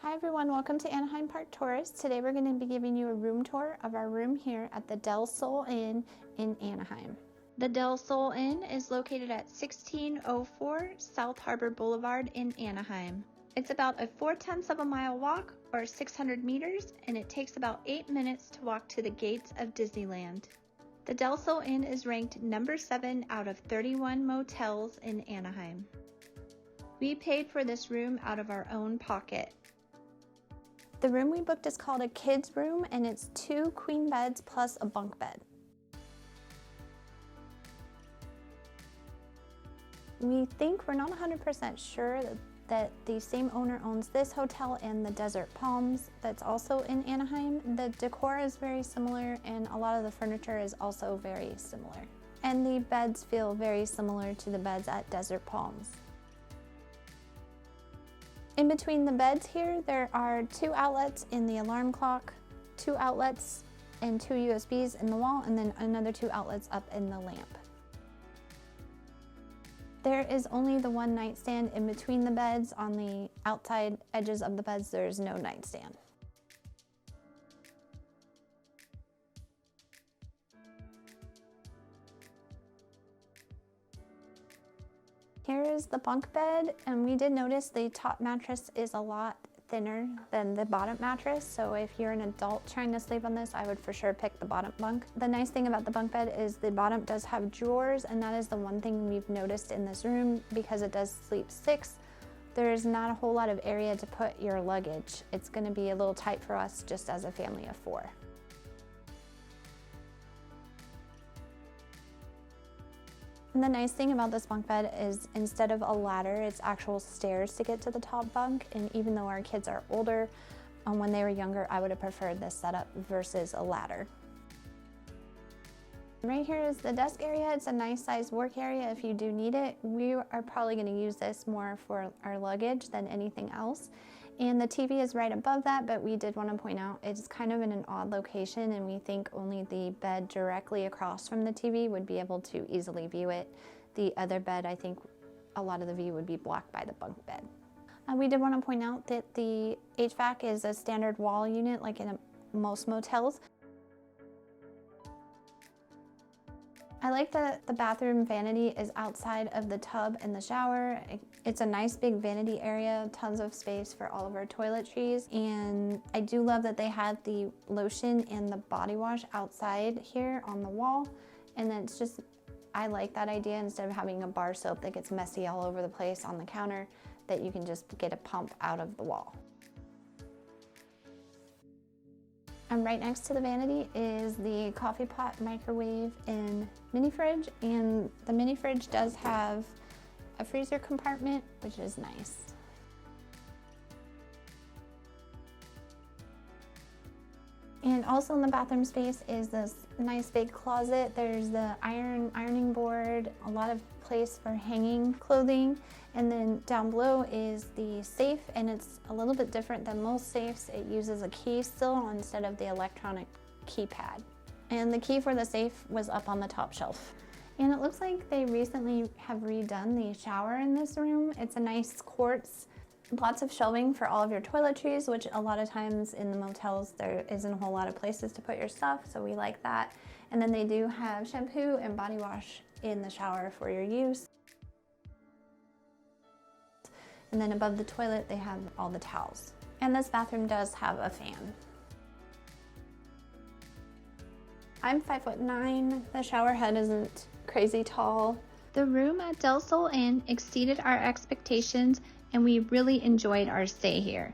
Hi everyone, welcome to Anaheim Park Tourist. Today we're going to be giving you a room tour of our room here at the Del Sol Inn in Anaheim. The Del Sol Inn is located at 1604 South Harbor Boulevard in Anaheim. It's about a 0.4 of a mile walk or 600 meters, and it takes about 8 minutes to walk to the gates of Disneyland. The Del Sol Inn is ranked number 7 out of 31 motels in Anaheim. We paid for this room out of our own pocket. The room we booked is called a kids room, and it's 2 queen beds plus a bunk bed. We think we're not 100% sure that the same owner owns this hotel and the Desert Palms that's also in Anaheim. The decor is very similar and a lot of the furniture is also very similar. And the beds feel very similar to the beds at Desert Palms. In between the beds here, there are 2 outlets in the alarm clock, 2 outlets and 2 USBs in the wall, and then another 2 outlets up in the lamp. There is only the 1 nightstand in between the beds. On the outside edges of the beds, there is no nightstand. Here is the bunk bed, and we did notice the top mattress is a lot thinner than the bottom mattress, so if you're an adult trying to sleep on this, I would for sure pick the bottom bunk. The nice thing about the bunk bed is the bottom does have drawers, and that is the one thing we've noticed in this room because it does sleep 6. There's not a whole lot of area to put your luggage. It's going to be a little tight for us just as a family of 4. And the nice thing about this bunk bed is instead of a ladder, it's actual stairs to get to the top bunk. And even though our kids are older, when they were younger, I would have preferred this setup versus a ladder. Right here is the desk area. It's a nice sized work area if you do need it. We are probably going to use this more for our luggage than anything else. And the TV is right above that, but we did want to point out it's kind of in an odd location, and we think only the bed directly across from the TV would be able to easily view it. The other bed, I think a lot of the view would be blocked by the bunk bed. We did want to point out that the HVAC is a standard wall unit like in most motels. I like that the bathroom vanity is outside of the tub and the shower. It's a nice big vanity area, tons of space for all of our toiletries. And I do love that they had the lotion and the body wash outside here on the wall. And then it's just, I like that idea instead of having a bar soap that gets messy all over the place on the counter, that you can just get a pump out of the wall. And right next to the vanity is the coffee pot, microwave, and mini fridge. And the mini fridge does have a freezer compartment, which is nice. And also in the bathroom space is this nice big closet. There's the ironing board, a lot of place for hanging clothing. And then down below is the safe, and it's a little bit different than most safes. It uses a key still instead of the electronic keypad. And the key for the safe was up on the top shelf. And it looks like they recently have redone the shower in this room. It's a nice quartz. Lots of shelving for all of your toiletries, which a lot of times in the motels there isn't a whole lot of places to put your stuff, so we like that. And then they do have shampoo and body wash in the shower for your use. And then above the toilet they have all the towels. And this bathroom does have a fan. I'm 5'9". The shower head isn't crazy tall. The room at Del Sol Inn exceeded our expectations, and we really enjoyed our stay here.